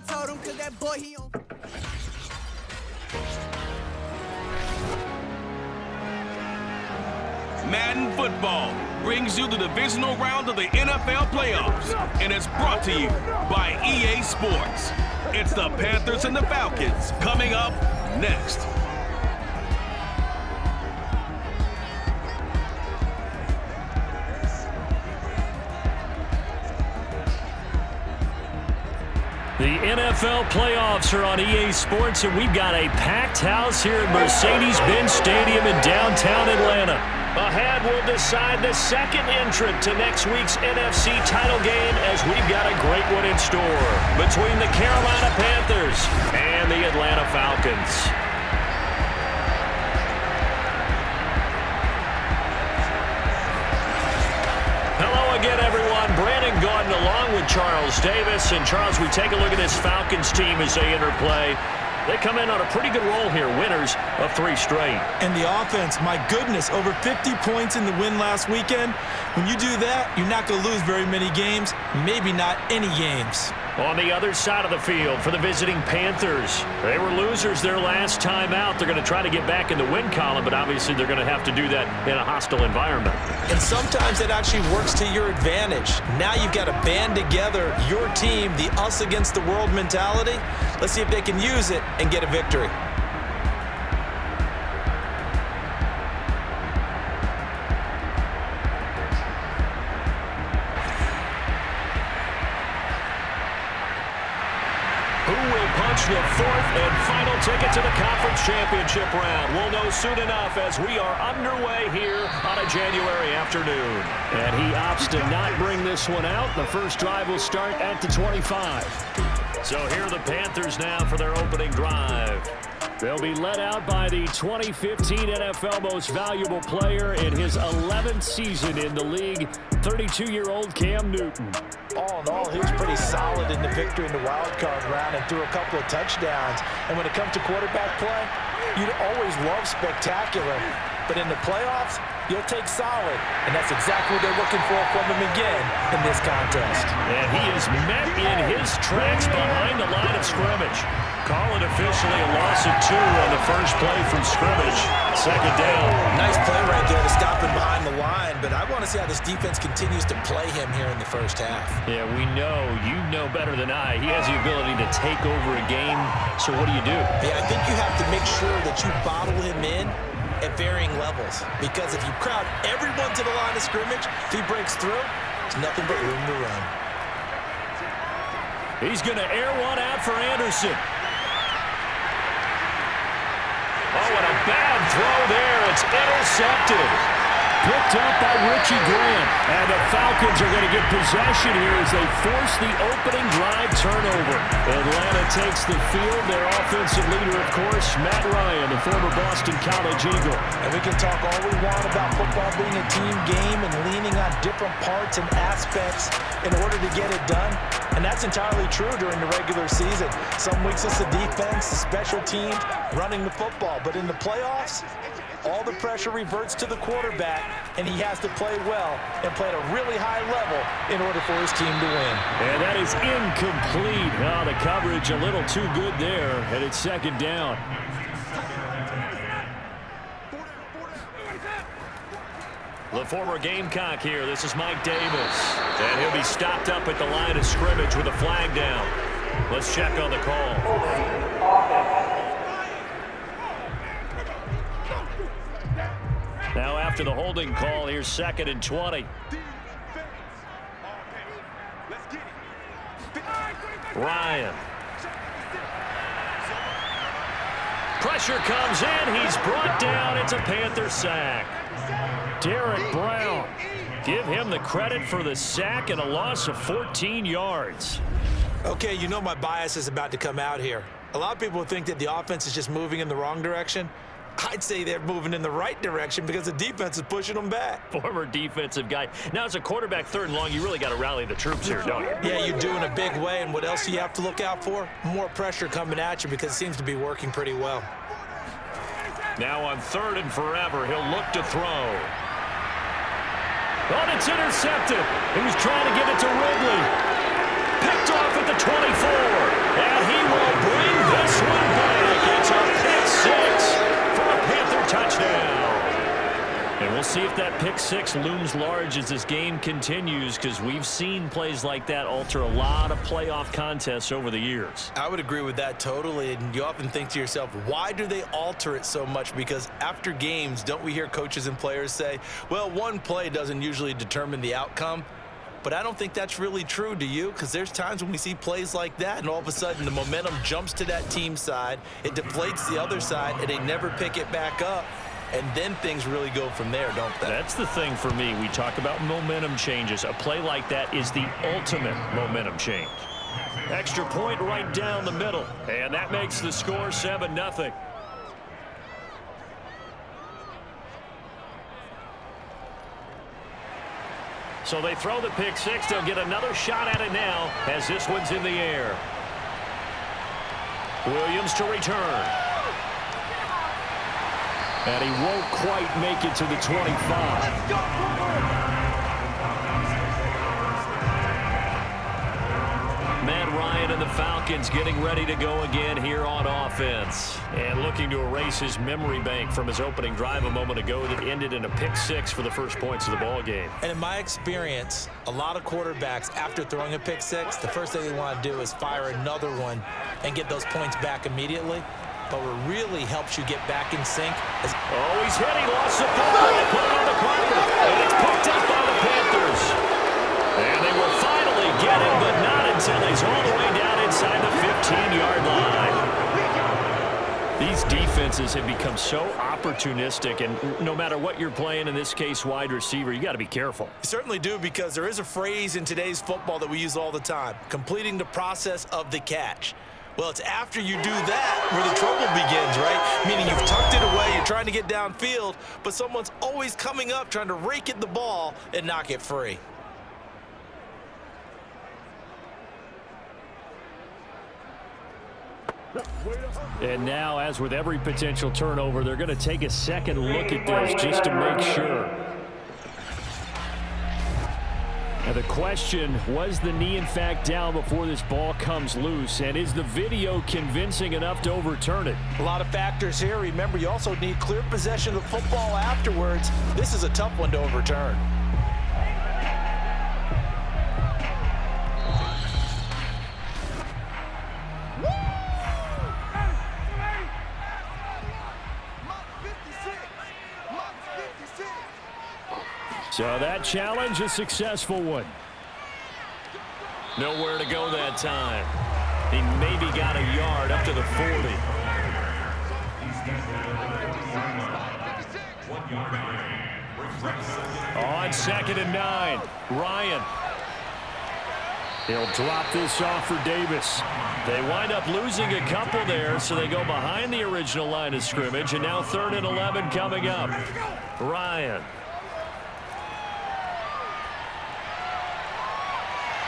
told him cause that boy he on. Madden Football brings you the Divisional Round of the NFL playoffs, and it's brought to you by EA Sports. It's the Panthers and the Falcons coming up next. The NFL playoffs are on EA Sports, and we've got a packed house here at Mercedes-Benz Stadium in downtown Atlanta. Ahead, we'll decide the second entrant to next week's NFC title game, as we've got a great one in store between the Carolina Panthers and the Atlanta Falcons. Hello again, everyone. Brandon Gaudin along with Charles Davis. And Charles, we take a look at this Falcons team as they enter play. They come in on a pretty good roll here, winners of 3 straight. And the offense, my goodness, over 50 points in the win last weekend. When you do that, you're not going to lose very many games, maybe not any games. On the other side of the field for the visiting Panthers, they were losers their last time out. They're going to try to get back in the win column, but obviously they're going to have to do that in a hostile environment. And sometimes it actually works to your advantage. Now you've got to band together your team, the us against the world mentality. Let's see if they can use it and get a victory. The 4th and final ticket to the conference championship round. We'll know soon enough as we are underway here on a January afternoon. And he opts to not bring this one out. The first drive will start at the 25. So here are the Panthers now for their opening drive. They'll be led out by the 2015 NFL Most Valuable Player in his 11th season in the league, 32-year-old Cam Newton. All in all, he was pretty solid in the victory in the wild card round and threw a couple of touchdowns. And when it comes to quarterback play, you'd always love spectacular. But in the playoffs, you'll take solid. And that's exactly what they're looking for from him again in this contest. And he is met in his tracks behind the line of scrimmage. Call it officially a loss of 2 on the first play from scrimmage. Second down. Nice play right there to stop him behind the line, but I want to see how this defense continues to play him here in the first half. Yeah, we know. You know better than I. He has the ability to take over a game, so what do you do? Yeah, I think you have to make sure that you bottle him in at varying levels, because if you crowd everyone to the line of scrimmage, if he breaks through, there's nothing but room to run. He's going to air one out for Anderson. Oh, what a bad throw there. It's intercepted. Picked up by Richie Grant. And the Falcons are going to get possession here as they force the opening drive turnover. Atlanta takes the field. Their offensive leader, of course, Matt Ryan, the former Boston College Eagle. And we can talk all we want about football being a team game and leaning on different parts and aspects in order to get it done. And that's entirely true during the regular season. Some weeks it's the defense, the special teams, running the football. But in the playoffs, all the pressure reverts to the quarterback, and he has to play well and play at a really high level in order for his team to win. And that is incomplete. Oh, the coverage a little too good there, and it's second down. The former Gamecock here. This is Mike Davis. And he'll be stopped up at the line of scrimmage with a flag down. Let's check on the call. Now after the holding call, here's 2nd and 20. Ryan. Pressure comes in. He's brought down. It's a Panther sack. Derek Brown. Give him the credit for the sack and a loss of 14 yards. Okay, you know my bias is about to come out here. A lot of people think that the offense is just moving in the wrong direction. I'd say they're moving in the right direction because the defense is pushing them back. Former defensive guy. Now, as a quarterback 3rd and long, you really got to rally the troops here, don't you? Yeah, you do in a big way. And what else do you have to look out for? More pressure coming at you because it seems to be working pretty well. Now on 3rd and forever, he'll look to throw. Oh, it's intercepted. He was trying to get it to Ridley. Picked off at the 24. And that pick six looms large as this game continues because we've seen plays like that alter a lot of playoff contests over the years. I would agree with that totally, and you often think to yourself, why do they alter it so much? Because after games, don't we hear coaches and players say, well, one play doesn't usually determine the outcome? But I don't think that's really true, do you? Because there's times when we see plays like that, and all of a sudden the momentum jumps to that team side, it deflates the other side, and they never pick it back up. And then things really go from there, don't they? That's the thing for me. We talk about momentum changes. A play like that is the ultimate momentum change. Extra point right down the middle. And that makes the score 7-0. So they throw the pick six. They'll get another shot at it now as this one's in the air. Williams to return. And he won't quite make it to the 25. Matt Ryan and the Falcons getting ready to go again here on offense. And looking to erase his memory bank from his opening drive a moment ago that ended in a pick six for the first points of the ball game. And in my experience, a lot of quarterbacks, after throwing a pick six, the first thing they want to do is fire another one and get those points back immediately. But what really helps you get back in sync is... Oh, he's hit. He lost the ball. They put it on the carpet. And it's picked up by the Panthers. And they will finally get him, but not until he's all the way down inside the 15-yard line. These defenses have become so opportunistic, and no matter what you're playing, in this case wide receiver, you got to be careful. You certainly do, because there is a phrase in today's football that we use all the time, completing the process of the catch. Well, it's after you do that where the trouble begins, right? Meaning you've tucked it away, you're trying to get downfield, but someone's always coming up trying to rake at the ball and knock it free. And now, as with every potential turnover, they're going to take a second look at this just to make sure. And the question, was the knee in fact down before this ball comes loose? And is the video convincing enough to overturn it? A lot of factors here. Remember, you also need clear possession of the football afterwards. This is a tough one to overturn. So that challenge, a successful one. Nowhere to go that time. He maybe got a yard up to the 40. On 2nd and 9, Ryan. He'll drop this off for Davis. They wind up losing a couple there, so they go behind the original line of scrimmage, and now 3rd and 11 coming up. Ryan.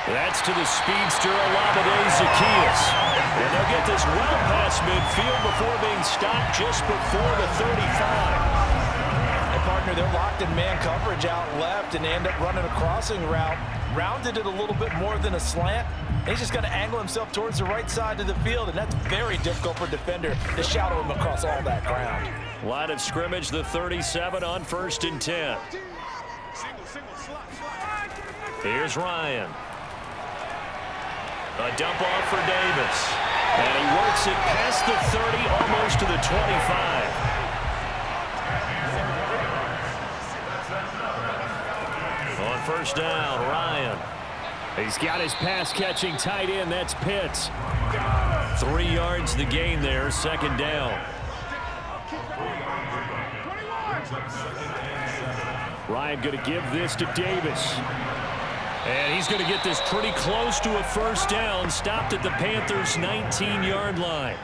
That's to the speedster, Olamide Zaccheaus. And they'll get this well past midfield before being stopped just before the 35. And partner, they're locked in man coverage out left, and they end up running a crossing route. Rounded it a little bit more than a slant. And he's just going to angle himself towards the right side of the field, and that's very difficult for a defender to shadow him across all that ground. Line of scrimmage, the 37 on 1st and 10. Here's Ryan. A dump off for Davis. And he works it past the 30, almost to the 25. On 1st down, Ryan. He's got his pass-catching tight end. That's Pitts. 3 yards the gain there, 2nd down. Ryan going to give this to Davis. And he's going to get this pretty close to a 1st down, stopped at the Panthers' 19-yard line.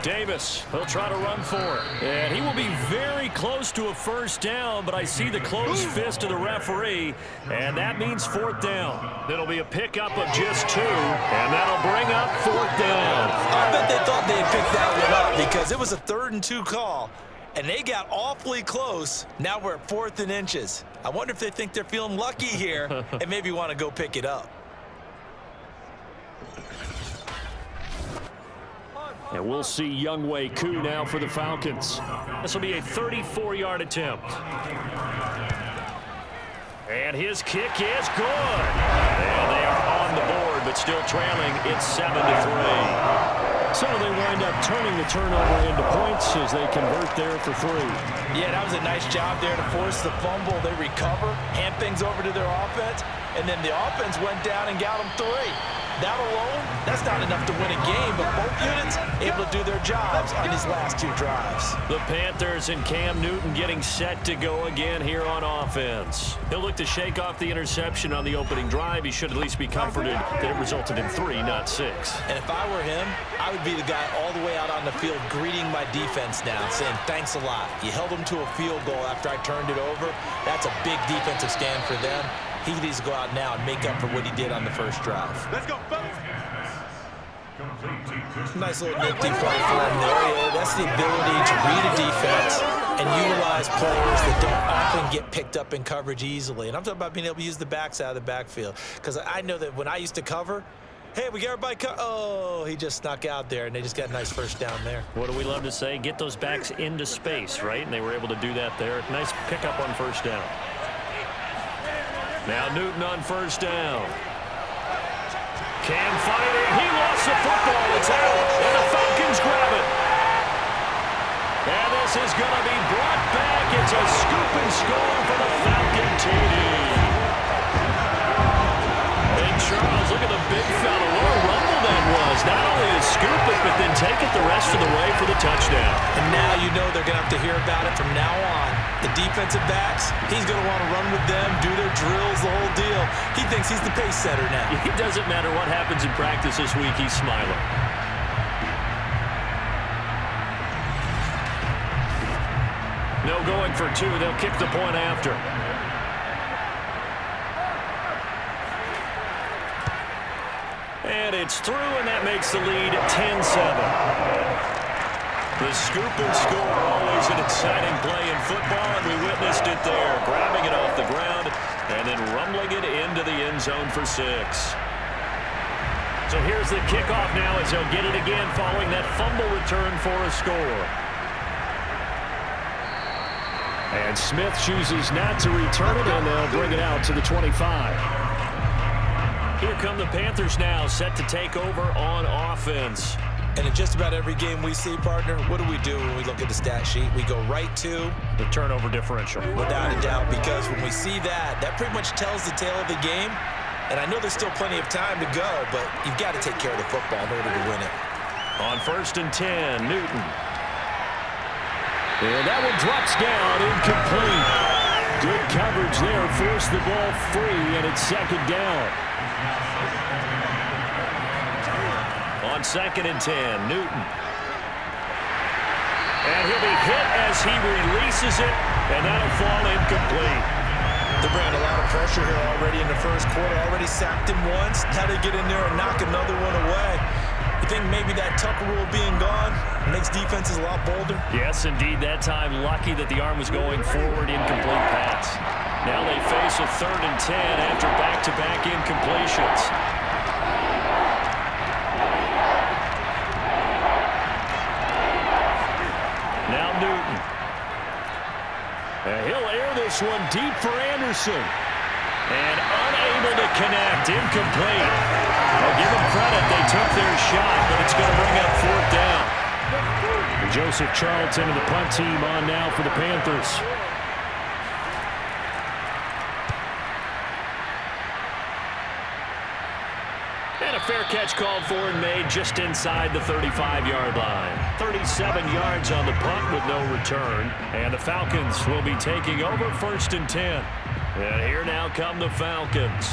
Davis, he'll try to run for it. And he will be very close to a 1st down, but I see the closed fist of the referee, and that means 4th down. It'll be a pickup of just 2, and that'll bring up 4th down. I bet they thought they had picked that one up because it was a 3rd and 2 call. And they got awfully close. Now we're at 4th and inches. I wonder if they think they're feeling lucky here and maybe want to go pick it up. And we'll see Younghoe Koo now for the Falcons. This will be a 34-yard attempt. And his kick is good. And they are on the board, but still trailing. It's 7-3. So they wind up turning the turnover into points as they convert there for 3. Yeah, that was a nice job there to force the fumble. They recover, hand things over to their offense, and then the offense went down and got them 3. That alone, that's not enough to win a game, but both units able to do their jobs on these last 2 drives. The Panthers and Cam Newton getting set to go again here on offense. He'll look to shake off the interception on the opening drive. He should at least be comforted that it resulted in 3, not 6. And if I were him, I would be the guy all the way out on the field greeting my defense now, saying thanks a lot. You held them to a field goal after I turned it over. That's a big defensive stand for them. He needs to go out now and make up for what he did on the first drive. Let's go, fellas. Nice little nifty play for him there. Yeah, that's the ability to read a defense and utilize players that don't often get picked up in coverage easily. And I'm talking about being able to use the backs out of the backfield. Because I know that when I used to cover, hey, we got everybody oh, he just snuck out there, and they just got a nice first down there. What do we love to say? Get those backs into space, right? And they were able to do that there. Nice pickup on first down. Now Newton on first down. Cam fighting. He lost the football. It's out. And the Falcons grab it. And this is going to be brought back. It's a scoop and score for the Falcon TD. And Charles, look at the big fella. What a rumble that was. Not only to scoop it, but then take it the rest of the way for the touchdown. And now you know they're going to have to hear about it from now on. The defensive backs, he's going to want to run with them, do their drills, the whole deal. He thinks he's the pace setter now. It doesn't matter what happens in practice this week, he's smiling. No going for 2. They'll kick the point after. And it's through, and that makes the lead 10-7. The scoop and score, always an exciting play in football, and we witnessed it there, grabbing it off the ground and then rumbling it into the end zone for 6. So here's the kickoff now as they'll get it again following that fumble return for a score. And Smith chooses not to return it, and they'll bring it out to the 25. Here come the Panthers now, set to take over on offense. And in just about every game we see, partner, what do when we look at the stat sheet? We go right to the turnover differential. Without a doubt, because when we see that, that pretty much tells the tale of the game. And I know there's still plenty of time to go, but you've got to take care of the football in order to win it. On 1st and 10, Newton. And that one drops down, incomplete. Good coverage there, forced the ball free, and it's 2nd down. On 2nd and 10, Newton. And he'll be hit as he releases it, and that'll fall incomplete. They're bringing a lot of pressure here already in the first quarter. Already sacked him once. How to get in there and knock another one away. You think maybe that Tucker rule being gone makes defenses a lot bolder? Yes, indeed. That time, lucky that the arm was going forward, incomplete pass. Now they face a 3rd and 10 after back-to-back incompletions. Now Newton. And he'll air this one deep for Anderson. And unable to connect, incomplete. I'll give them credit, they took their shot, but it's going to bring up 4th down. And Joseph Charlton and the punt team on now for the Panthers. And a fair catch called for and made just inside the 35-yard line. 37 yards on the punt with no return. And the Falcons will be taking over 1st and 10. And here now come the Falcons.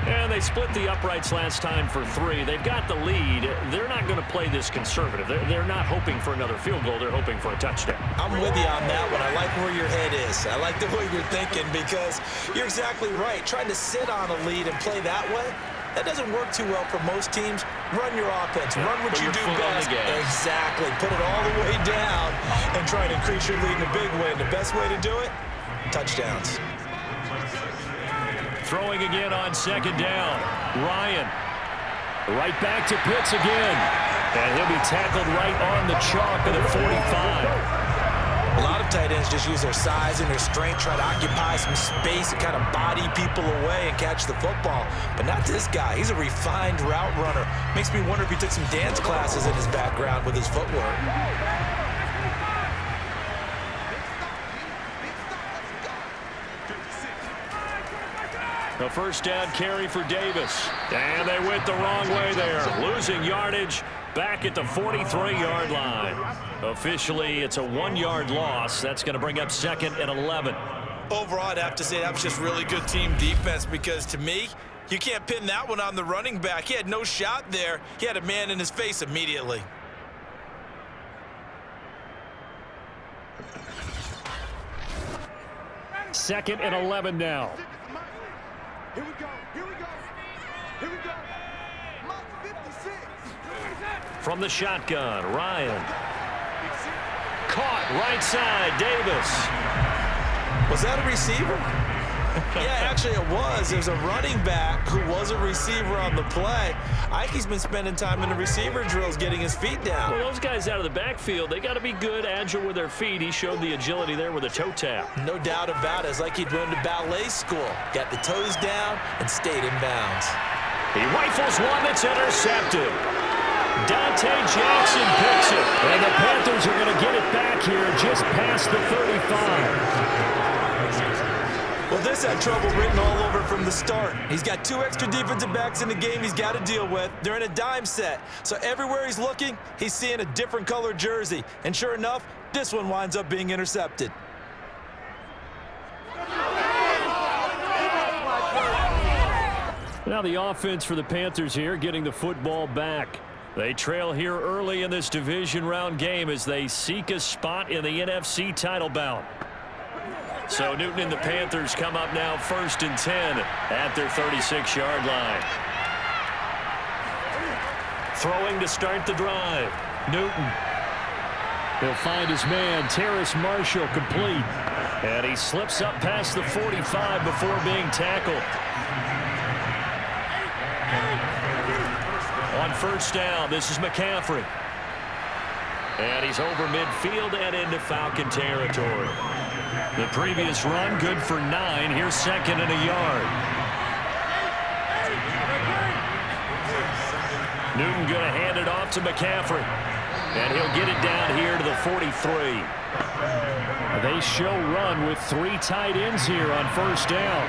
And they split the uprights last time for 3. They've got the lead. They're not going to play this conservative. They're not hoping for another field goal. They're hoping for a touchdown. I'm with you on that one. I like where your head is. I like the way you're thinking because you're exactly right. Trying to sit on a lead and play that way, that doesn't work too well for most teams. Run your offense. Run what you do best. Exactly. Put it all the way down and try to increase your lead in a big way. And the best way to do it, touchdowns. Throwing again on 2nd down. Ryan. Right back to Pitts again. And he'll be tackled right on the chalk of the 45. A lot of tight ends just use their size and their strength, try to occupy some space and kind of body people away and catch the football. But not this guy. He's a refined route runner. Makes me wonder if he took some dance classes in his background with his footwork. A first down carry for Davis. And they went the wrong way there. Losing yardage back at the 43-yard line. Officially, it's a 1-yard loss. That's going to bring up 2nd and 11. Overall, I'd have to say that was just really good team defense because, to me, you can't pin that one on the running back. He had no shot there. He had a man in his face immediately. Second and 11 now. Here we go. Here we go. Here we go. Mark 56. From the shotgun, Ryan. Caught right side, Davis. Was that a receiver? Yeah, actually it was. It was a running back who was a receiver on the play. Ike's been spending time in the receiver drills getting his feet down. Well, those guys out of the backfield, they got to be good, agile with their feet. He showed the agility there with a toe tap. No doubt about it. It's like he'd gone to ballet school. Got the toes down and stayed in bounds. He rifles one that's intercepted. Dante Jackson picks it. And the Panthers are going to get it back here just past the 35. Well, this had trouble written all over from the start. He's got 2 extra defensive backs in the game he's got to deal with. They're in a dime set. So everywhere he's looking, he's seeing a different color jersey. And sure enough, this one winds up being intercepted. Now the offense for the Panthers here getting the football back. They trail here early in this division round game as they seek a spot in the NFC title bout. So Newton and the Panthers come up now 1st and 10 at their 36-yard line. Throwing to start the drive. Newton. He'll find his man, Terrace Marshall, complete. And he slips up past the 45 before being tackled. On first down, this is McCaffrey. And he's over midfield and into Falcon territory. The previous run, good for 9. Here's 2nd and a yard. Newton going to hand it off to McCaffrey. And he'll get it down here to the 43. They show run with 3 tight ends here on first down.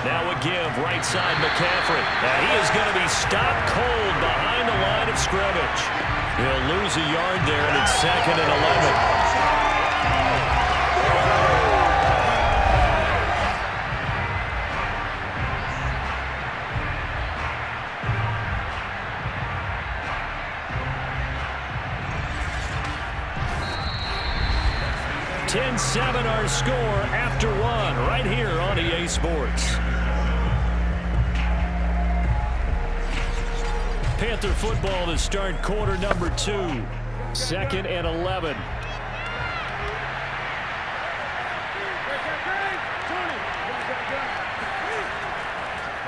Now a give, right side McCaffrey. And he is going to be stopped cold behind the line of scrimmage. He'll lose a yard there, and it's 2nd and 11. (10-7) our score after 1 right here on EA Sports. Panther football to start quarter number 2. 2nd and 11.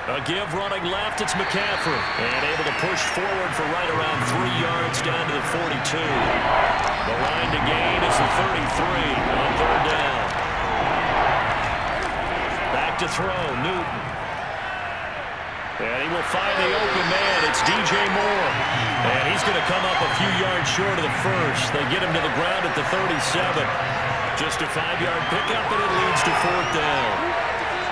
A give running left, it's McCaffrey. And able to push forward for right around 3 yards down to the 42. The line to gain is the 33 on 3rd down. Back to throw, Newton. And he will find the open man. It's DJ Moore. And he's going to come up a few yards short of the first. They get him to the ground at the 37. Just a 5-yard pickup, and it leads to 4th down.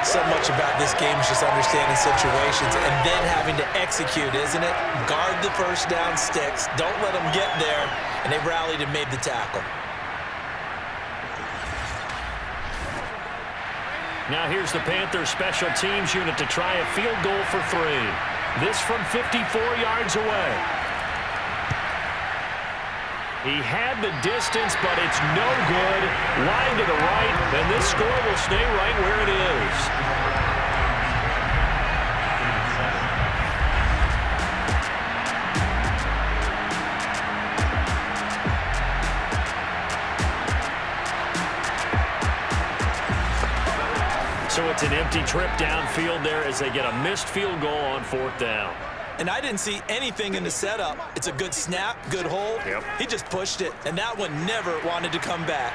So much about this game is just understanding situations and then having to execute, isn't it? Guard the first down sticks. Don't let them get there. And they rallied and made the tackle. Now here's the Panthers special teams unit to try a field goal for 3. This from 54 yards away. He had the distance, but it's no good. Line to the right, and this score will stay right where it is. So it's an empty trip downfield there as they get a missed field goal on 4th down. And I didn't see anything in the setup. It's a good snap, good hold. Yep. He just pushed it, and that one never wanted to come back.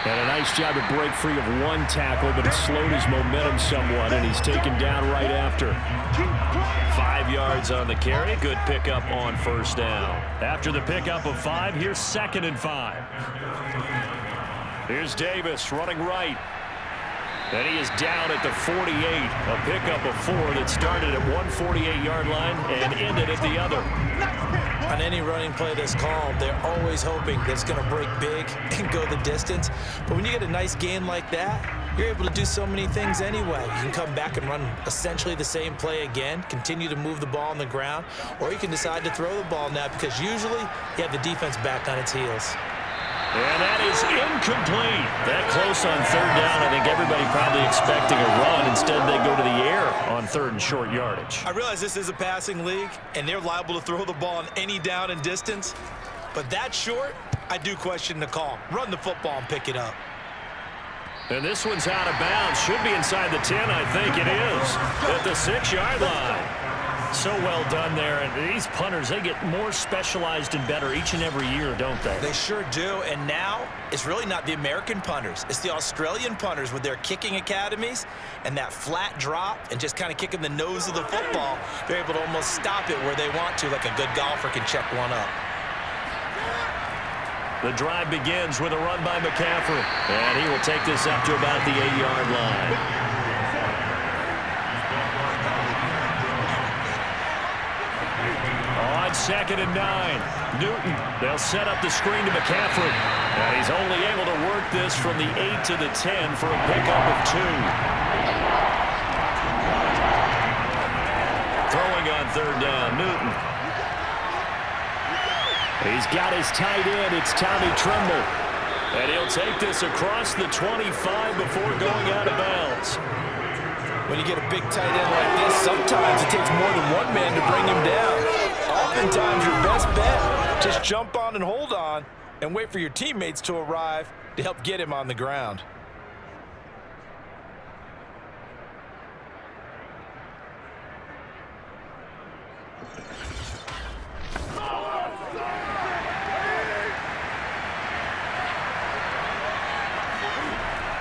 And a nice job to break free of one tackle, but it slowed his momentum somewhat, and he's taken down right after. 5 yards on the carry. Good pickup on 1st down. After the pickup of 5, here's 2nd and 5. Here's Davis running right. And he is down at the 48. A pickup of 4 that started at 148-yard line and ended at the other. On any running play that's called, they're always hoping that it's going to break big and go the distance. But when you get a nice gain like that, you're able to do so many things anyway. You can come back and run essentially the same play again, continue to move the ball on the ground, or you can decide to throw the ball now because usually you have the defense back on its heels. And that is incomplete. That close on 3rd down. I think everybody probably expecting a run. Instead, they go to the air on 3rd and short yardage. I realize this is a passing league, and they're liable to throw the ball on any down and distance. But that short, I do question the call. Run the football and pick it up. And this one's out of bounds. Should be inside the 10, I think it is. At the 6-yard line. So well done there. And these punters, they get more specialized and better each and every year, don't they? They sure do. And now it's really not the American punters. It's the Australian punters with their kicking academies and that flat drop and just kind of kicking the nose of the football. They're able to almost stop it where they want to, like a good golfer can check one up. The drive begins with a run by McCaffrey. And he will take this up to about the 8-yard line. On 2nd and 9, Newton. They'll set up the screen to McCaffrey. And he's only able to work this from the 8 to the 10 for a pickup of 2. Throwing on 3rd down, Newton. He's got his tight end. It's Tommy Tremble. And he'll take this across the 25 before going out of bounds. When you get a big tight end like this, sometimes it takes more than one man to bring him down. Oftentimes, your best bet, just jump on and hold on and wait for your teammates to arrive to help get him on the ground.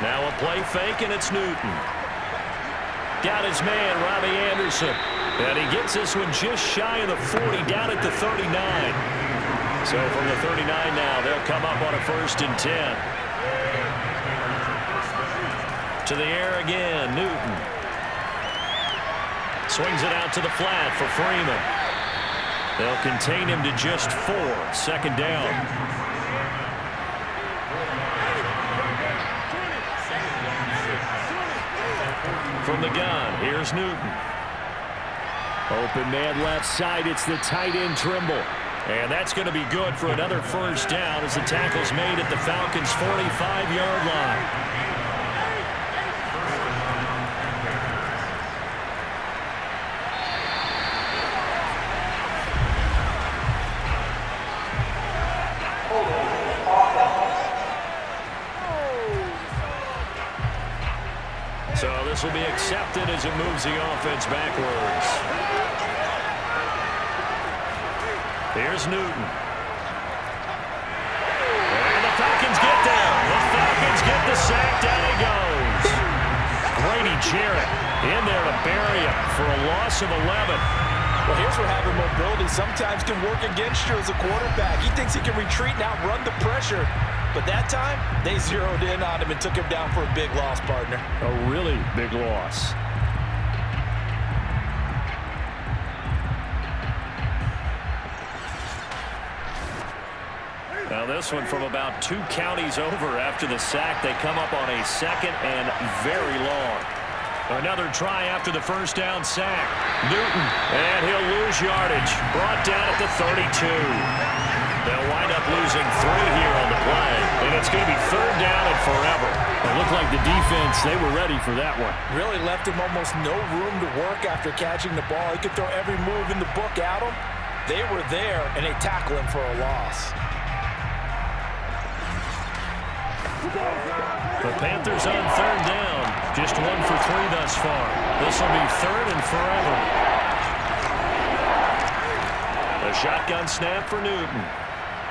Now a play fake, and it's Newton. Got his man, Robbie Anderson. And he gets this one just shy of the 40, down at the 39. So from the 39 now, they'll come up on a 1st and 10. To the air again, Newton. Swings it out to the flat for Freeman. They'll contain him to just 4, 2nd down. From the gun, here's Newton. Open man left side, it's the tight end Trimble. And that's going to be good for another 1st down as the tackle's made at the Falcons' 45-yard line. So this will be accepted as it moves the offense backwards. Here's Newton. And the Falcons get there. The Falcons get the sack. Down he goes. Grady Jarrett in there to bury him for a loss of 11. Well, here's where having mobility sometimes can work against you as a quarterback. He thinks he can retreat and outrun the pressure. But that time, they zeroed in on him and took him down for a big loss, partner. A really big loss. Now this one from about 2 counties over after the sack. They come up on a 2nd and very long. Another try after the 1st down sack. Newton, and he'll lose yardage. Brought down at the 32. They'll wind up losing 3 here on the play, and it's going to be 3rd down and forever. It looked like the defense, they were ready for that one. Really left him almost no room to work after catching the ball. He could throw every move in the book at him. They were there, and they tackle him for a loss. The Panthers on 3rd down. Just 1 for 3 thus far. This will be 3rd and forever. A shotgun snap for Newton.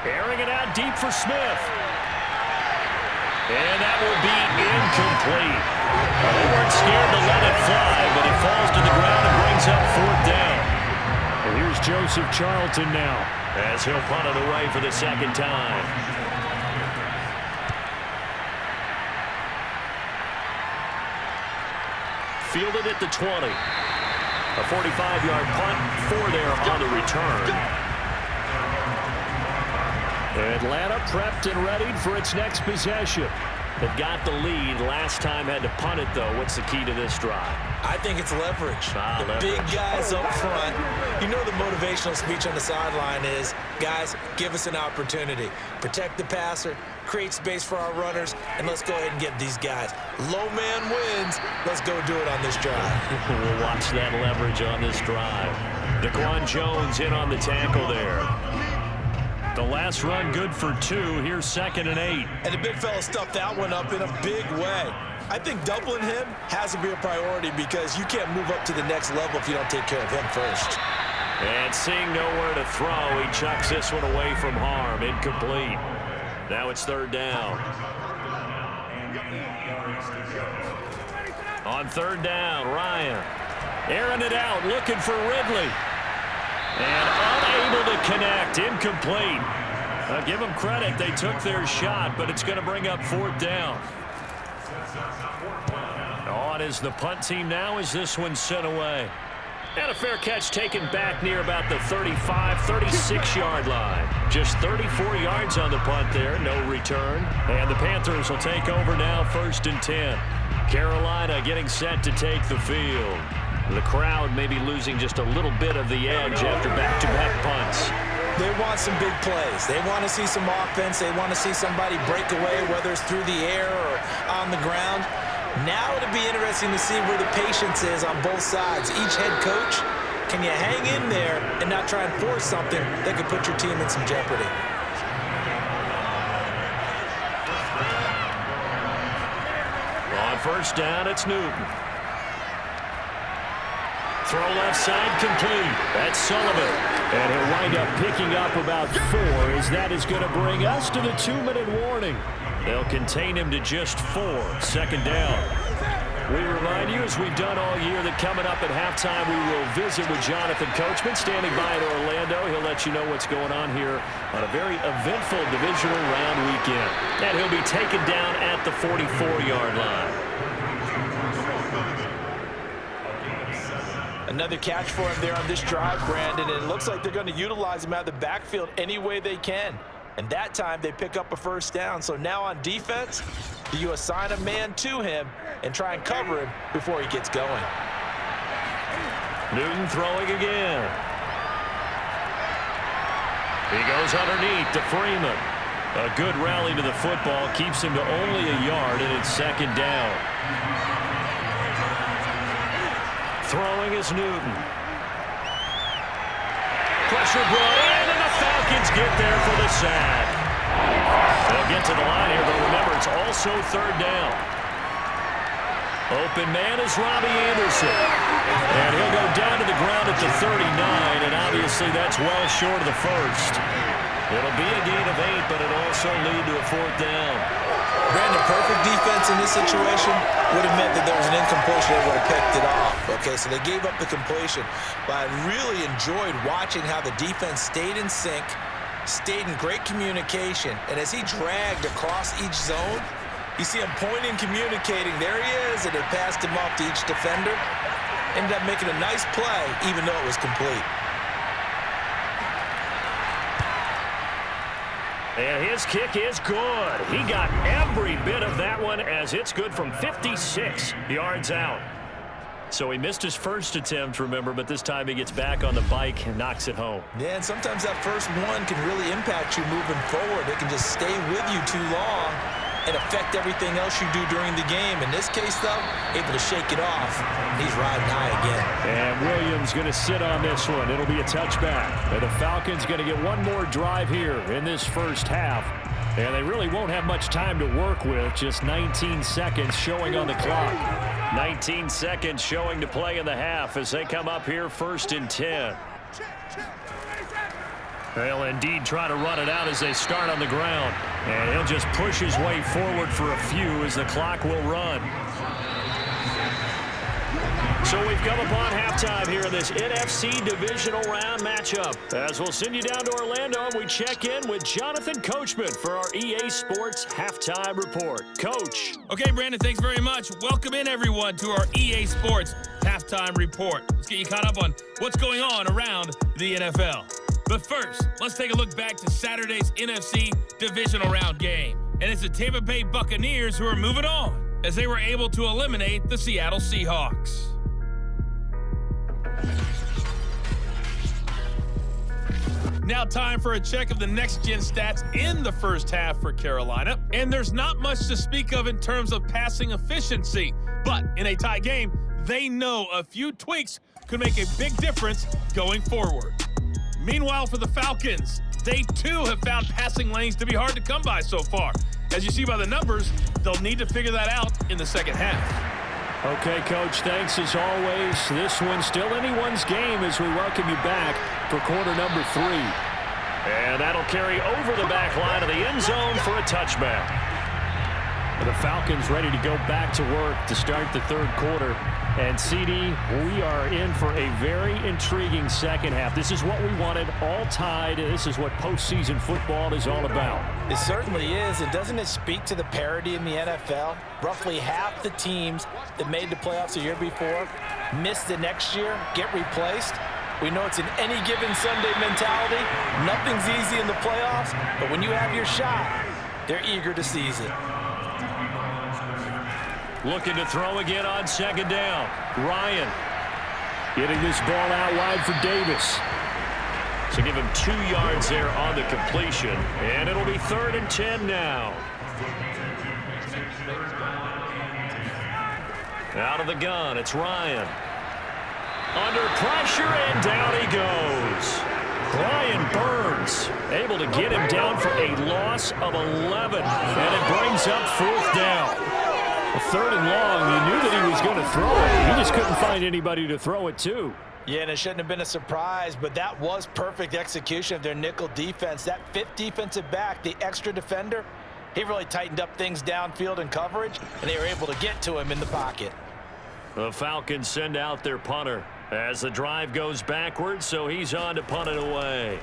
Airing it out deep for Smith. And that will be incomplete. They weren't scared to let it fly, but it falls to the ground and brings up 4th down. And here's Joseph Charlton now, as he'll punt it away for the 2nd time. Fielded at the 20. A 45-yard punt, 4 there on the return. Atlanta prepped and readied for its next possession. They've got the lead. Last time had to punt it, though. What's the key to this drive? I think it's leverage. The big guys up front. You know the motivational speech on the sideline is, guys, give us an opportunity. Protect the passer, create space for our runners, and let's go ahead and get these guys. Low man wins. Let's go do it on this drive. We'll watch that leverage on this drive. Daquan Jones in on the tackle there. The last run good for 2. Here's 2nd and 8. And the big fella stuffed that one up in a big way. I think doubling him has to be a priority because you can't move up to the next level if you don't take care of him first. And seeing nowhere to throw, he chucks this one away from harm. Incomplete. Now it's 3rd down. On 3rd down, Ryan. Airing it out, looking for Ridley. And unable to connect. Incomplete. Give them credit. They took their shot, but it's going to bring up 4th down. On is the punt team now as this one's sent away. And a fair catch taken back near about the 35, 36-yard line. Just 34 yards on the punt there. No return. And the Panthers will take over now, 1st and 10. Carolina getting set to take the field. The crowd may be losing just a little bit of the edge after back-to-back punts. They want some big plays. They want to see some offense. They want to see somebody break away, whether it's through the air or on the ground. Now it'll be interesting to see where the patience is on both sides. Each head coach, can you hang in there and not try and force something that could put your team in some jeopardy? On 1st down, it's Newton. Throw left side complete. That's Sullivan. And he'll wind up picking up about 4 as that is going to bring us to the 2-minute warning. They'll contain him to just 4. 2nd down. We remind you, as we've done all year, that coming up at halftime, we will visit with Jonathan Coachman standing by in Orlando. He'll let you know what's going on here on a very eventful divisional round weekend. And he'll be taken down at the 44-yard line. Another catch for him there on this drive, Brandon, and it looks like they're going to utilize him out of the backfield any way they can. And that time they pick up a 1st down. So now on defense, do you assign a man to him and try and cover him before he gets going? Newton throwing again. He goes underneath to Freeman. A good rally to the football keeps him to only a yard, and it's 2nd down. Throwing is Newton. Pressure brought in, and the Falcons get there for the sack. They'll get to the line here, but remember, it's also 3rd down. Open man is Robbie Anderson. And he'll go down to the ground at the 39, and obviously that's well short of the 1st. It'll be a gain of 8, but it'll also lead to a 4th down. Brandon, perfect defense in this situation would have meant that there was an incompletion. They would have picked it off. Okay, so they gave up the completion. But I really enjoyed watching how the defense stayed in sync, stayed in great communication. And as he dragged across each zone, you see him pointing, communicating. There he is, and they passed him off to each defender. Ended up making a nice play, even though it was complete. And his kick is good. He got every bit of that one as it's good from 56 yards out. So he missed his first attempt, remember, but this time he gets back on the bike and knocks it home. Yeah, and sometimes that first one can really impact you moving forward. It can just stay with you too long and affect everything else you do during the game. In this case, though, able to shake it off. He's riding high again. And Williams going to sit on this one. It'll be a touchback. And the Falcons going to get one more drive here in this first half. And they really won't have much time to work with. Just 19 seconds showing on the clock. 19 seconds showing to play in the half as they come up here 1st and 10. They'll indeed try to run it out as they start on the ground. And he'll just push his way forward for a few as the clock will run. So we've come upon halftime here in this NFC Divisional Round matchup. As we'll send you down to Orlando, we check in with Jonathan Coachman for our EA Sports Halftime Report. Coach. Okay, Brandon, thanks very much. Welcome in, everyone, to our EA Sports Halftime Report. Let's get you caught up on what's going on around the NFL. But first, let's take a look back to Saturday's NFC Divisional Round game. And it's the Tampa Bay Buccaneers who are moving on as they were able to eliminate the Seattle Seahawks. Now time for a check of the next-gen stats in the first half for Carolina. And there's not much to speak of in terms of passing efficiency. But in a tie game, they know a few tweaks could make a big difference going forward. Meanwhile, for the Falcons, they too have found passing lanes to be hard to come by so far. As you see by the numbers, they'll need to figure that out in the second half. Okay, Coach, thanks as always. This one's still anyone's game as we welcome you back for quarter number 3. And that'll carry over the back line of the end zone for a touchback. The Falcons ready to go back to work to start the third quarter. And, CD, we are in for a very intriguing second half. This is what we wanted, all tied. This is what postseason football is all about. It certainly is. And doesn't it speak to the parity in the NFL? Roughly half the teams that made the playoffs the year before miss the next year, get replaced. We know it's an any given Sunday mentality. Nothing's easy in the playoffs, but when you have your shot, they're eager to seize it. Looking to throw again on second down. Ryan getting this ball out wide for Davis. So give him 2 yards there on the completion. And it'll be 3rd and 10 now. Out of the gun, it's Ryan. Under pressure, and down he goes. Brian Burns able to get him down for a loss of 11. And it brings up 4th down. 3rd and long, you knew that he was going to throw it. He just couldn't find anybody to throw it to. Yeah, and it shouldn't have been a surprise, but that was perfect execution of their nickel defense. That 5th defensive back, the extra defender, he really tightened up things downfield in coverage, and they were able to get to him in the pocket. The Falcons send out their punter as the drive goes backwards, so he's on to punt it away.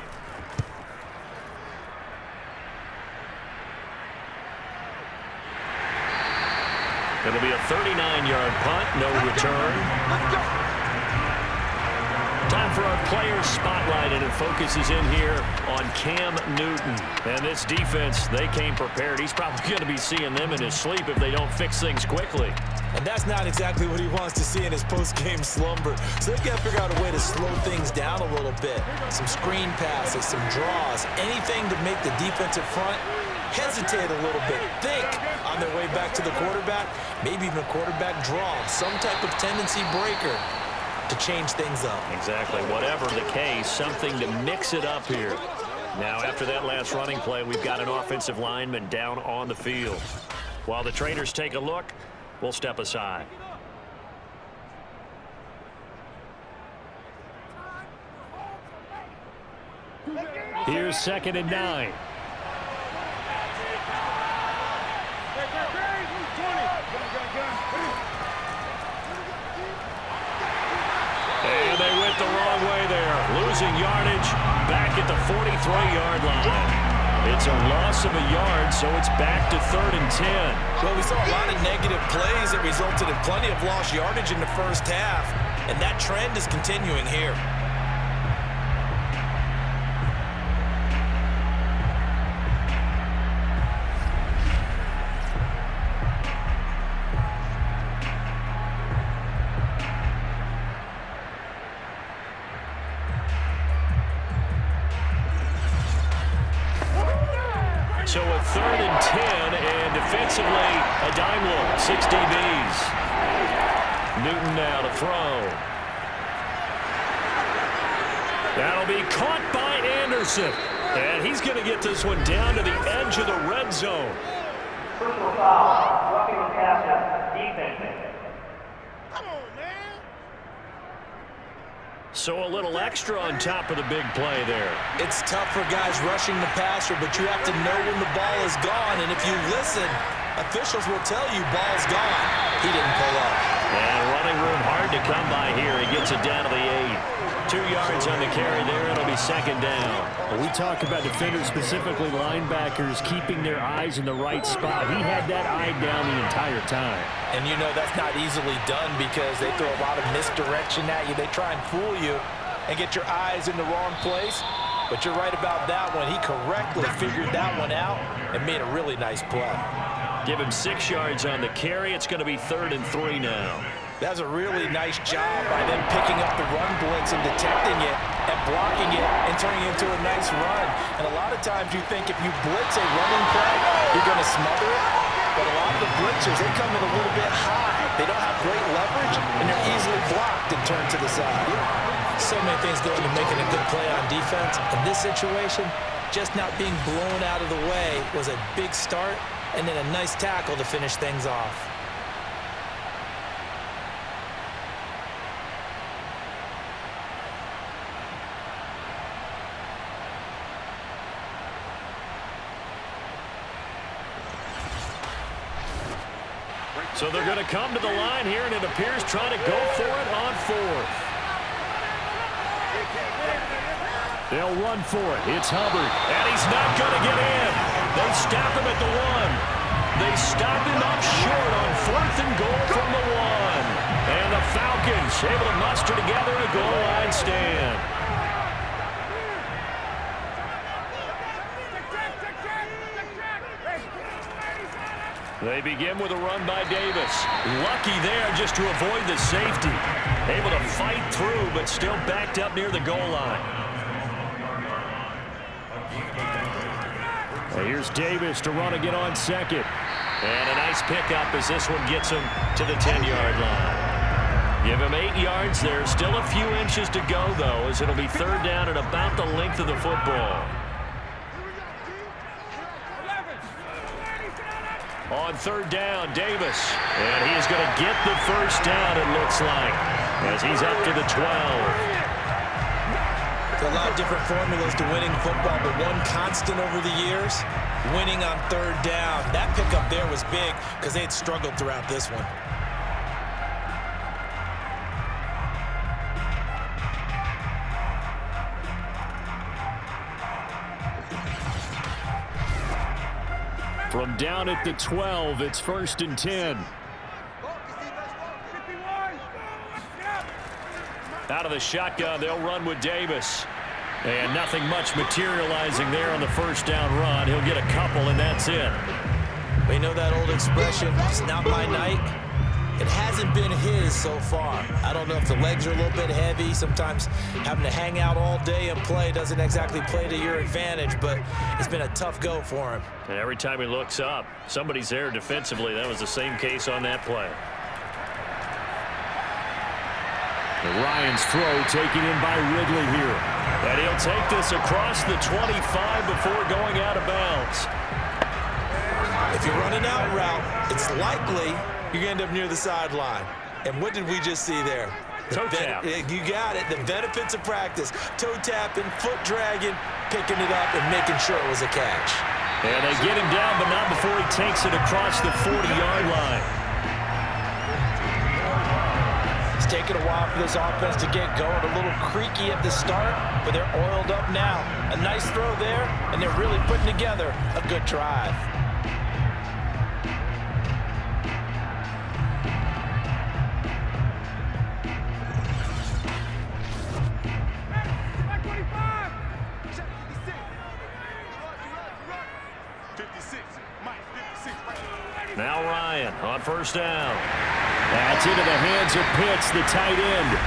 It'll be a 39-yard punt, no return. Time for our player spotlight, and it focuses in here on Cam Newton. And this defense, they came prepared. He's probably going to be seeing them in his sleep if they don't fix things quickly. And that's not exactly what he wants to see in his post-game slumber. So they've got to figure out a way to slow things down a little bit. Some screen passes, some draws, anything to make the defensive front hesitate a little bit, think on their way back to the quarterback, maybe even a quarterback draw, some type of tendency breaker to change things up. Exactly. Whatever the case, something to mix it up here. Now, after that last running play, we've got an offensive lineman down on the field. While the trainers take a look, we'll step aside. Here's 2nd and 9. And they went the wrong way there. Losing yardage back at the 43-yard line. It's a loss of a yard, so it's back to 3rd and 10. Well, we saw a lot of negative plays that resulted in plenty of lost yardage in the first half, and that trend is continuing here. So a 3rd and 10, and defensively, a dime look, 6 DBs. Newton now to throw. That'll be caught by Anderson. And he's going to get this one down to the edge of the red zone. Personal foul, roughing the passer, defense. So a little extra on top of the big play there. It's tough for guys rushing the passer, but you have to know when the ball is gone. And if you listen, officials will tell you ball's gone. He didn't pull up. And running room hard to come by here. He gets it down to the 8. 2 yards on the carry there. It'll be second down. Well, we talk about defenders, specifically linebackers, keeping their eyes in the right spot. He had that eye down the entire time. And you know that's not easily done because they throw a lot of misdirection at you. They try and fool you and get your eyes in the wrong place. But you're right about that one. He correctly figured that one out and made a really nice play. Give him 6 yards on the carry. It's going to be 3rd and 3 now. That's a really nice job by them picking up the run blitz and detecting it and blocking it and turning it into a nice run. And a lot of times you think if you blitz a running play, you're going to smother it. But a lot of the blitzers, they come in a little bit high. They don't have great leverage, and they're easily blocked and turned to the side. So many things go into making a good play on defense. In this situation, just not being blown out of the way was a big start, and then a nice tackle to finish things off. So they're going to come to the line here, and it appears trying to go for it on 4th. They'll run for it. It's Hubbard. And he's not going to get in. They stop him at the 1. They stop him up short on 4th and goal from the 1. And the Falcons able to muster together a goal line stand. They begin with a run by Davis. Lucky there just to avoid the safety. Able to fight through, but still backed up near the goal line. Well, here's Davis to run again on 2nd. And a nice pickup as this one gets him to the 10-yard line. Give him 8 yards there. Still a few inches to go, though, as it'll be 3rd down and about the length of the football. On 3rd down, Davis. And he is going to get the first down, it looks like, as he's up to the 12. There are a lot of different formulas to winning football, but one constant over the years, winning on 3rd down. That pickup there was big because they had struggled throughout this one. From down at the 12, it's 1st and 10. Out of the shotgun, they'll run with Davis. And nothing much materializing there on the first down run. He'll get a couple, and that's it. We know that old expression, it's not my night. It hasn't been his so far. I don't know if the legs are a little bit heavy. Sometimes having to hang out all day and play doesn't exactly play to your advantage, but it's been a tough go for him. And every time he looks up, somebody's there defensively. That was the same case on that play. Ryan's throw taken in by Ridley here. And he'll take this across the 25 before going out of bounds. If you're running out route, it's likely you're going to end up near the sideline. And what did we just see there? Toe tap. You got it. The benefits of practice. Toe tapping, foot dragging, picking it up, and making sure it was a catch. And they get him down, but not before he takes it across the 40-yard line. It's taken a while for this offense to get going. A little creaky at the start, but they're oiled up now. A nice throw there, and they're really putting together a good drive. Now Ryan on first down. That's into the hands of Pitts, the tight end.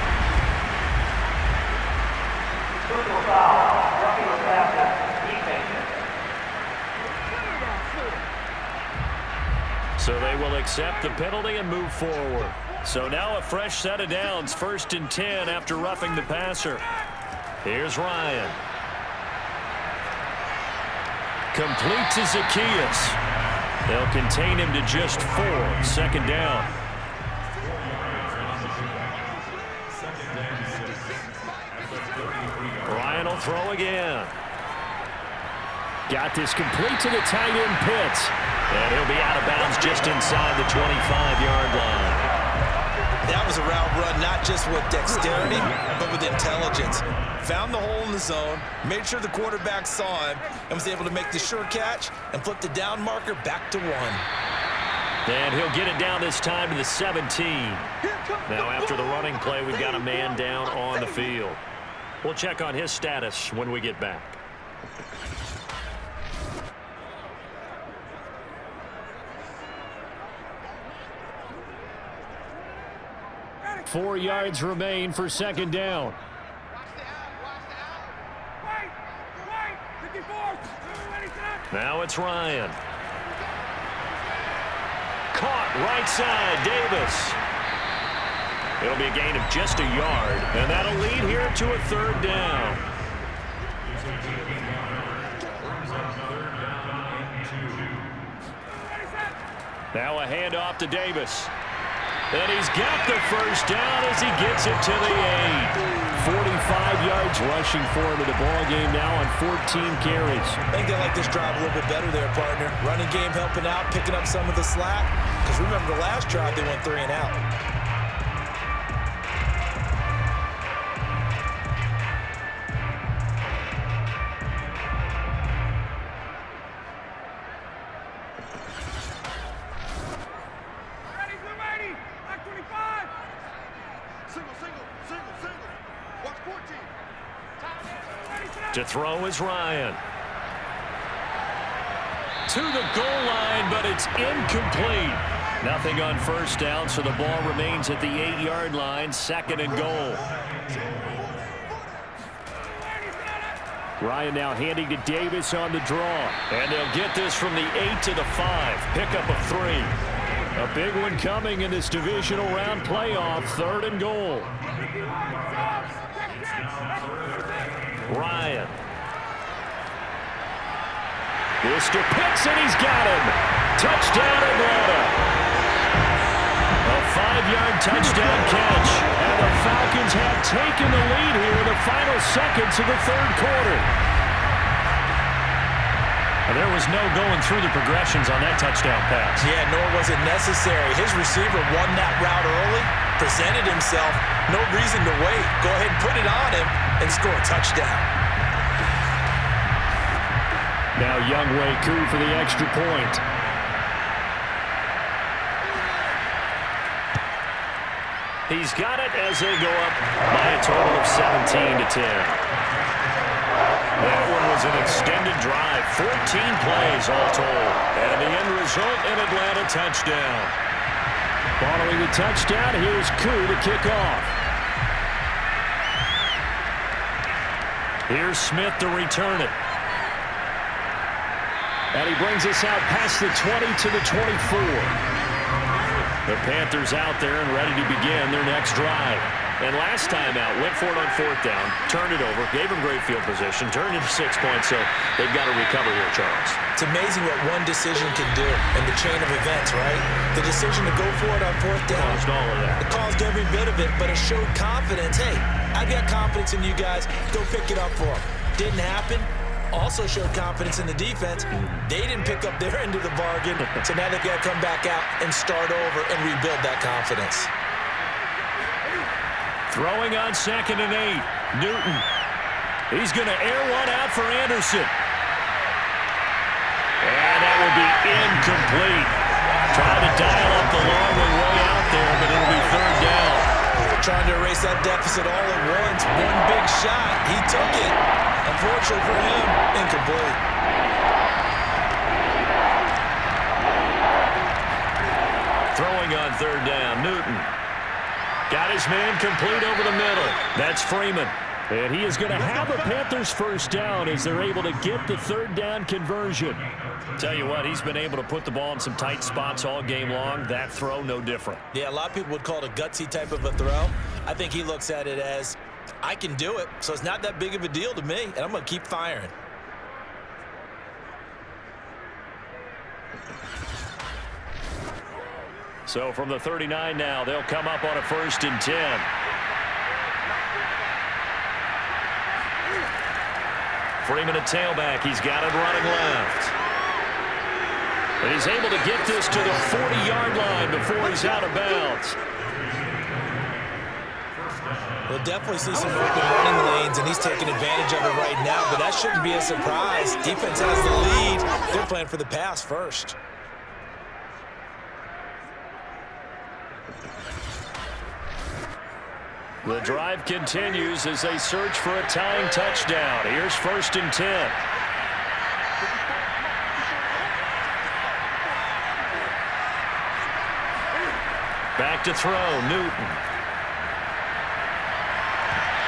So they will accept the penalty and move forward. So now a fresh set of downs, 1st and 10 after roughing the passer. Here's Ryan. Complete to Zacchaeus. They'll contain him to just 4. 2nd down. They'll throw again. Got this complete to the tight end Pitts. And he'll be out of bounds just inside the 25-yard line. That was a route run not just with dexterity, but with intelligence. Found the hole in the zone, made sure the quarterback saw him, and was able to make the sure catch and flip the down marker back to 1. And he'll get it down this time to the 17. Now after the running play, we've got a man down on the field. We'll check on his status when we get back. 4 yards remain for second down. Now it's Ryan. Caught right side, Davis. It'll be a gain of just a yard, and that'll lead here to a third down. Now a handoff to Davis. And he's got the first down as he gets it to the 8. 45 yards rushing for him in the ball game now on 14 carries. I think they like this drive a little bit better there, partner. Running game helping out, picking up some of the slack. Because remember the last drive, they went 3 and out. To throw is Ryan. To the goal line, but it's incomplete. Nothing on first down, so the ball remains at the 8-yard line, second and goal. Ryan now handing to Davis on the draw. And they'll get this from the 8 to the 5. Pickup of 3. A big one coming in this divisional round playoff, third and goal. Ryan. This to Pitts, and he's got him. Touchdown, Atlanta. A 5-yard touchdown catch. And the Falcons have taken the lead here in the final seconds of the third quarter. And there was no going through the progressions on that touchdown pass. Yeah, nor was it necessary. His receiver won that route early, presented himself, no reason to wait. Go ahead and put it on him and score a touchdown. Now Youngway Koo for the extra point. He's got it as they go up by a total of 17-10. That one was an extended drive, 14 plays all told. And the end result, an Atlanta touchdown. Following the touchdown, here's Koo to kick off. Here's Smith to return it. And he brings us out past the 20 to the 24. The Panthers out there and ready to begin their next drive. And last time out, went for it on fourth down, turned it over, gave them great field position, turned it to 6 points, so they've got to recover here, Charles. It's amazing what one decision can do in the chain of events, right? The decision to go for it on fourth down. Caused all of that. It caused every bit of it, but it showed confidence. Hey, I've got confidence in you guys. Go pick it up for them. Didn't happen. Also showed confidence in the defense. They didn't pick up their end of the bargain, so now they've got to come back out and start over and rebuild that confidence. Throwing on 2nd and 8. Newton. He's going to air one out for Anderson. And that will be incomplete. Trying to dial up the long way out there, but it'll be third down. Trying to erase that deficit all at once. One big shot. He took it. Unfortunately for him, incomplete. Throwing on third down, Newton. Got his man complete over the middle. That's Freeman. And he is going to have a Panthers first down as they're able to get the third down conversion. Tell you what, he's been able to put the ball in some tight spots all game long. That throw, no different. Yeah, a lot of people would call it a gutsy type of a throw. I think he looks at it as, I can do it, so it's not that big of a deal to me, and I'm going to keep firing. So from the 39 now, they'll come up on a 1st and 10. Freeman at tailback. He's got it running left. And he's able to get this to the 40-yard line before he's out of bounds. We'll definitely see some open running lanes, and he's taking advantage of it right now, but that shouldn't be a surprise. Defense has the lead. They're playing for the pass first. The drive continues as they search for a tying touchdown. Here's 1st and 10. Back to throw, Newton.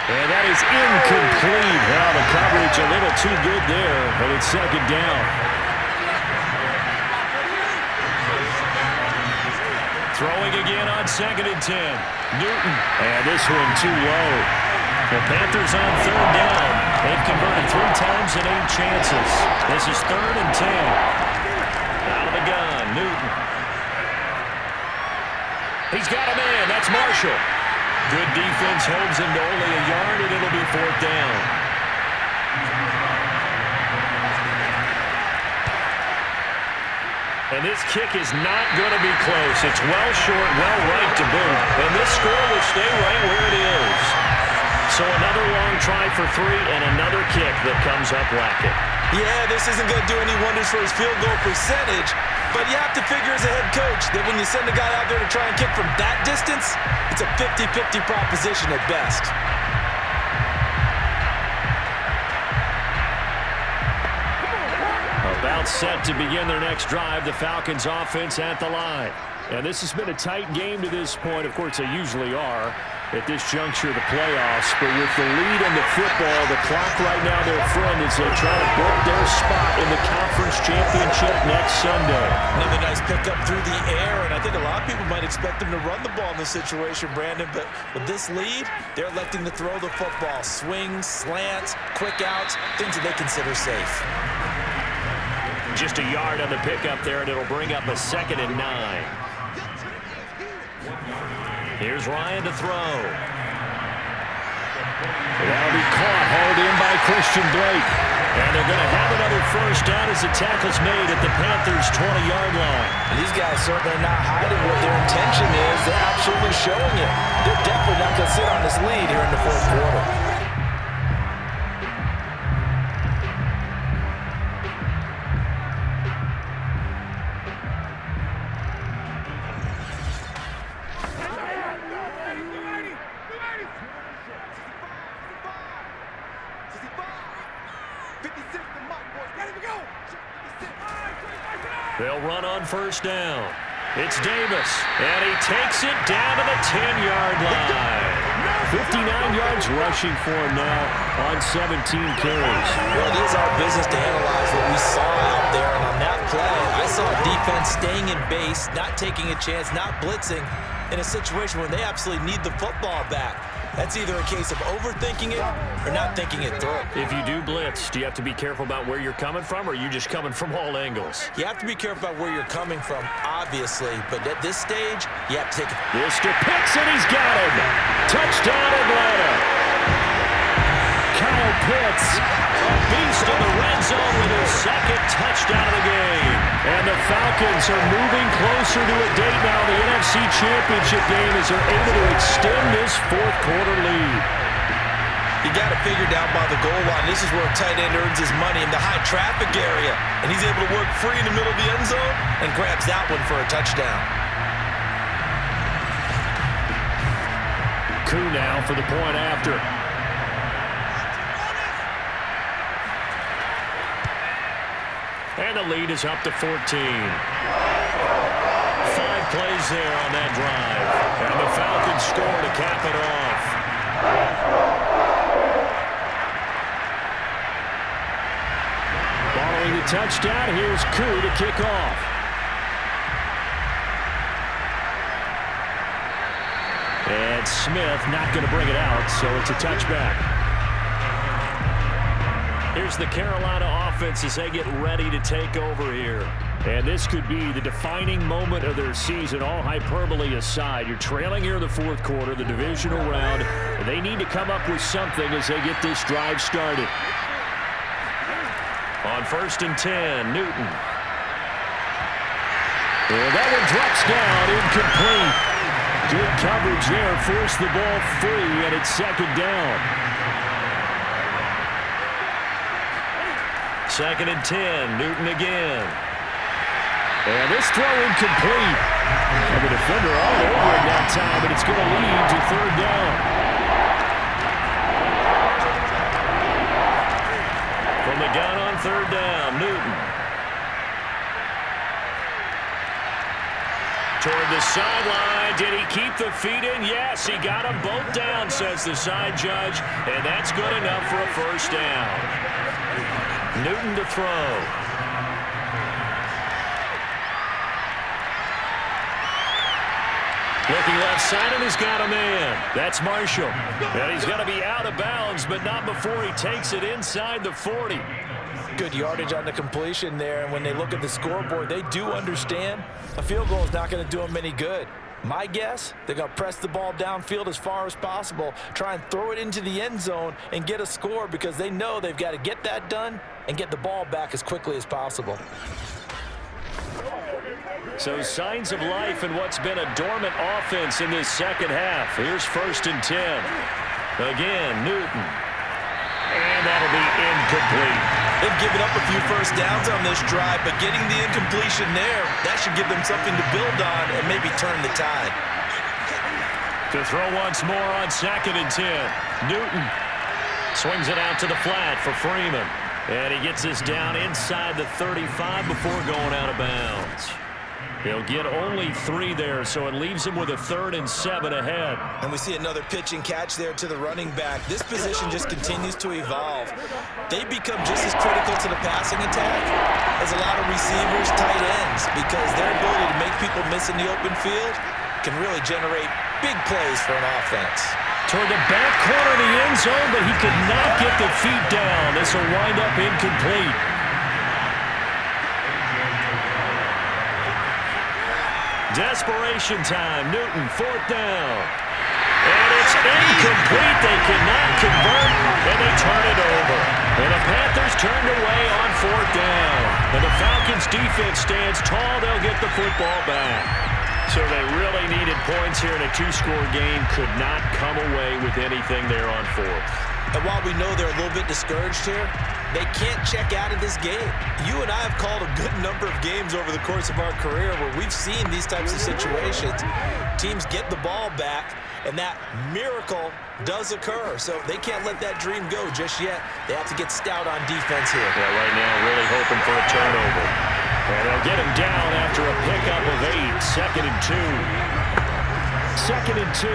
And that is incomplete. Well, the coverage a little too good there, and it's 2nd down. Throwing again on 2nd and 10. Newton. And this one too low. The Panthers on 3rd down. They've converted 3 times in 8 chances. This is 3rd and 10. Out of the gun, Newton. He's got a man. That's Marshall. Good defense holds him to only a yard, and it'll be 4th down. And this kick is not going to be close. It's well short, well right to boot. And this score will stay right where it is. So another long try for 3 and another kick that comes up lacking. Yeah, this isn't going to do any wonders for his field goal percentage, but you have to figure as a head coach that when you send a guy out there to try and kick from that distance, it's a 50-50 proposition at best. About set to begin their next drive, the Falcons offense at the line. And this has been a tight game to this point. Of course, they usually are at this juncture of the playoffs. But with the lead in the football, the clock right now, their friend, as they try to book their spot in the conference championship next Sunday. Another nice pickup through the air, and I think a lot of people might expect them to run the ball in this situation, Brandon. But with this lead, they're electing to throw the football. Swings, slants, quick outs, things that they consider safe. Just a yard on the pickup there, and it'll bring up a 2nd and 9. Here's Ryan to throw. That'll be caught, hauled in by Christian Blake. And they're going to have another 1st down as the tackle's made at the Panthers' 20-yard line. And these guys certainly are not hiding what their intention is. They're absolutely showing it. They're definitely not going to sit on this lead here in the 4th quarter. They'll run on 1st down. It's Davis, and he takes it down to the 10-yard line. 59 yards rushing for him now on 17 carries. Well, it is our business to analyze what we saw out there, and on that play, I saw defense staying in base, not taking a chance, not blitzing, in a situation where they absolutely need the football back. That's either a case of overthinking it or not thinking it through. If you do blitz, do you have to be careful about where you're coming from, or are you just coming from all angles? You have to be careful about where you're coming from, obviously, but at this stage, you have to take it. This to Pitts, and he's got him. Touchdown, Atlanta. Kyle Pitts, a beast in the red zone with his 2nd touchdown of the game. And the Falcons are moving closer to a date now, the NFC Championship game, as they're able to extend this 4th quarter lead. You got to figure down by the goal line. This is where a tight end earns his money in the high traffic area. And he's able to work free in the middle of the end zone and grabs that one for a touchdown. Coup now for the point after. And the lead is up to 14. 5 plays there on that drive. And the Falcons score to cap it off. Following the touchdown, here's Coup to kick off. And Smith not going to bring it out, so it's a touchback. Here's the Carolina offense as they get ready to take over here. And this could be the defining moment of their season, all hyperbole aside. You're trailing here in the 4th quarter, the divisional round, and they need to come up with something as they get this drive started. On 1st and 10, Newton. And that one drops down, incomplete. Good coverage there, forced the ball free, and it's 2nd down. 2nd and 10, Newton again. And this throw incomplete. And the defender all over it that time, but it's going to lead to 3rd down. From the gun on 3rd down, Newton. Toward the sideline. Did he keep the feet in? Yes, he got them both down, says the side judge. And that's good enough for a 1st down. Newton to throw. Looking left side, and he's got a man. That's Marshall. And he's going to be out of bounds, but not before he takes it inside the 40. Good yardage on the completion there, and when they look at the scoreboard, they do understand a field goal is not going to do them any good. My guess, they're going to press the ball downfield as far as possible, try and throw it into the end zone and get a score because they know they've got to get that done and get the ball back as quickly as possible. So signs of life in what's been a dormant offense in this 2nd half. Here's 1st and 10. Again, Newton. And that'll be incomplete. They've given up a few 1st downs on this drive, but getting the incompletion there, that should give them something to build on and maybe turn the tide. To throw once more on 2nd and 10. Newton swings it out to the flat for Freeman. And he gets this down inside the 35 before going out of bounds. He'll get only 3 there, so it leaves him with a 3rd and 7 ahead. And we see another pitch and catch there to the running back. This position just continues to evolve. They become just as critical to the passing attack as a lot of receivers, tight ends, because their ability to make people miss in the open field can really generate big plays for an offense. Toward the back corner of the end zone, but he could not get the feet down. This will wind up incomplete. Desperation time. Newton, 4th down. And it's incomplete. They cannot convert, and they turn it over. And the Panthers turned away on 4th down. And the Falcons defense stands tall. They'll get the football back. So they really needed points here in a 2-score game. Could not come away with anything there on 4th. And while we know they're a little bit discouraged here, they can't check out of this game. You and I have called a good number of games over the course of our career where we've seen these types of situations. Teams get the ball back, and that miracle does occur. So they can't let that dream go just yet. They have to get stout on defense here. Yeah, right now really hoping for a turnover. And they'll get him down after a pickup of 8. 2nd and 2. 2nd and 2.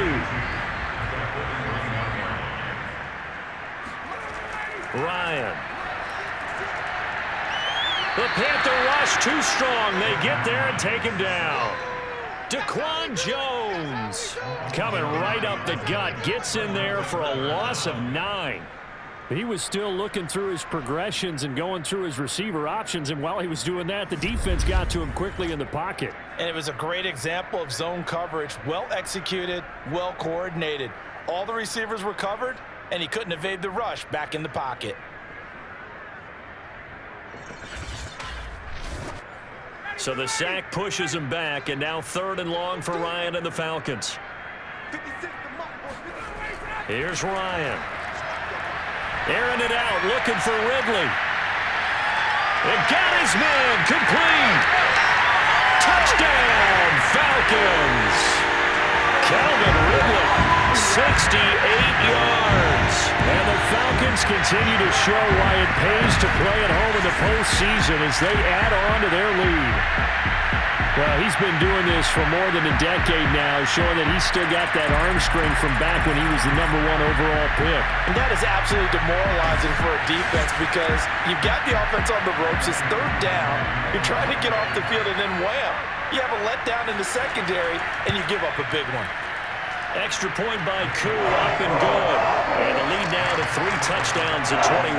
Ryan. The Panther rush too strong. They get there and take him down. Daquan Jones coming right up the gut. Gets in there for a loss of 9. He was still looking through his progressions and going through his receiver options, and while he was doing that, the defense got to him quickly in the pocket. And it was a great example of zone coverage. Well executed, well coordinated. All the receivers were covered, and he couldn't evade the rush back in the pocket. So the sack pushes him back, and now 3rd and long for Ryan and the Falcons. Here's Ryan. Airing it out, looking for Ridley. And got his man, complete. Touchdown, Falcons. Calvin Ridley, 68 yards. And the Falcons continue to show why it pays to play at home in the postseason as they add on to their lead. Well, he's been doing this for more than a decade now, showing that he's still got that arm strength from back when he was the #1 overall pick. And that is absolutely demoralizing for a defense because you've got the offense on the ropes. It's 3rd down. You're trying to get off the field, and then wham, you have a letdown in the secondary, and you give up a big one. Extra point by Koo, up and good. And the lead now to 3 touchdowns at 21.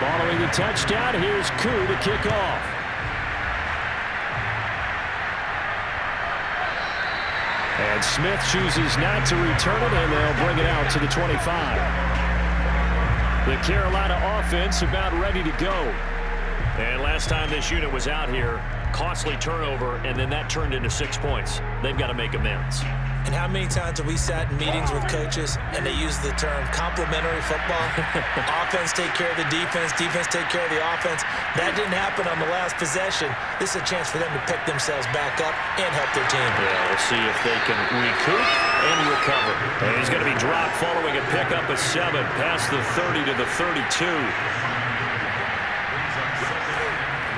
Following the touchdown, here's Koo to kick off. And Smith chooses not to return it, and they'll bring it out to the 25. The Carolina offense about ready to go. And last time this unit was out here, costly turnover, and then that turned into 6 points. They've got to make amends. And how many times have we sat in meetings with coaches and they use the term complementary football? Offense take care of the defense, defense take care of the offense. That didn't happen on the last possession. This is a chance for them to pick themselves back up and help their team. Yeah, we'll see if they can recoup and recover. And he's going to be dropped following a pickup of 7 past the 30 to the 32.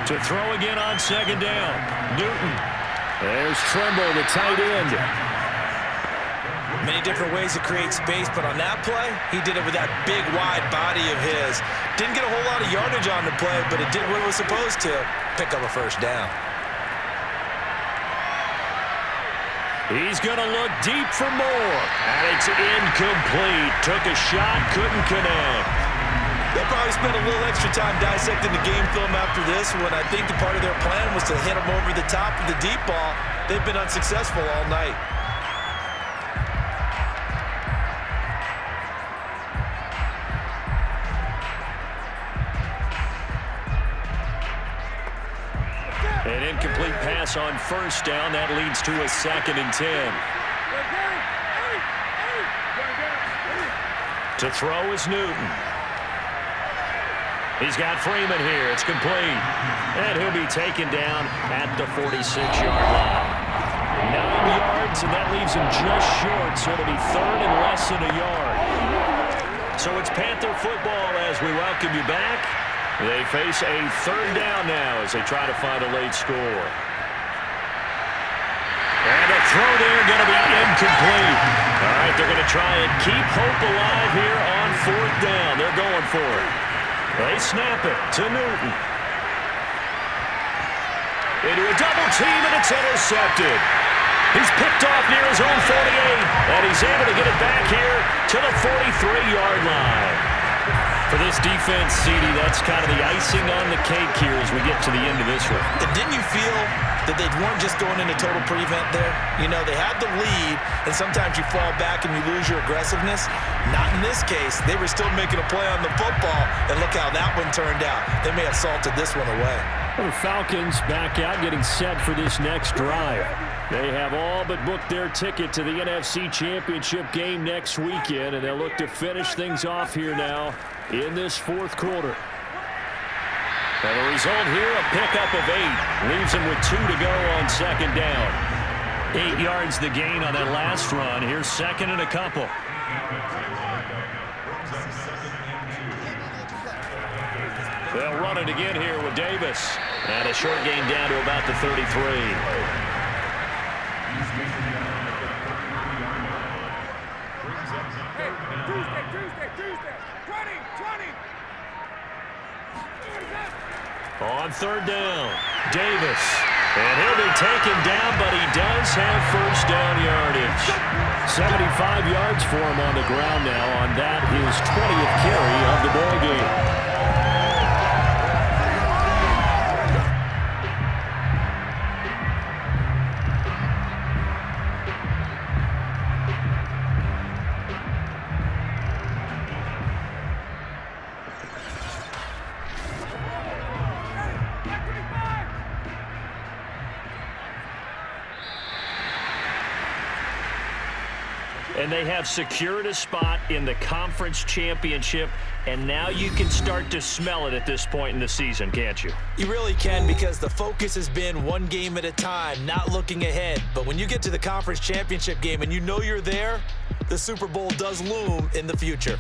To throw again on second down. Newton. There's Trimble, the tight end. Many different ways to create space, but on that play, he did it with that big, wide body of his. Didn't get a whole lot of yardage on the play, but it did what it was supposed to, pick up a first down. He's going to look deep for more, and it's incomplete. Took a shot, couldn't connect. They'll probably spend a little extra time dissecting the game film after this when I think the part of their plan was to hit him over the top of the deep ball. They've been unsuccessful all night. An incomplete pass on first down. That leads to a 2nd and 10. To throw is Newton. He's got Freeman here. It's complete. And he'll be taken down at the 46-yard line. 9 yards, and that leaves him just short, so it'll be 3rd and less than a yard. So it's Panther football as we welcome you back. They face a 3rd down now as they try to find a late score. And a throw there going to be incomplete. All right, they're going to try and keep hope alive here on 4th down. They're going for it. They snap it to Newton. Into a double team, and it's intercepted. He's picked off near his own 48, and he's able to get it back here to the 43-yard line. For this defense, CD, that's kind of the icing on the cake here as we get to the end of this one. And didn't you feel that they weren't just going into total prevent there? You know, they had the lead, and sometimes you fall back and you lose your aggressiveness. Not in this case. They were still making a play on the football, and look how that one turned out. They may have salted this one away. The Falcons back out, getting set for this next drive. They have all but booked their ticket to the NFC Championship game next weekend, and they'll look to finish things off here now in this 4th quarter. And the result here, a pickup of 8. Leaves him with 2 to go on 2nd down. 8 yards the gain on that last run. Here's 2nd and a couple. They'll run it again here with Davis. And a short gain down to about the 33. On 3rd down, Davis. And he'll be taken down, but he does have first down yardage. 75 yards for him on the ground now on that, his 20th carry of the ball game. And they have secured a spot in the conference championship, and now you can start to smell it at this point in the season, can't you? You really can, because the focus has been one game at a time, not looking ahead. But when you get to the conference championship game and you know you're there, the Super Bowl does loom in the future.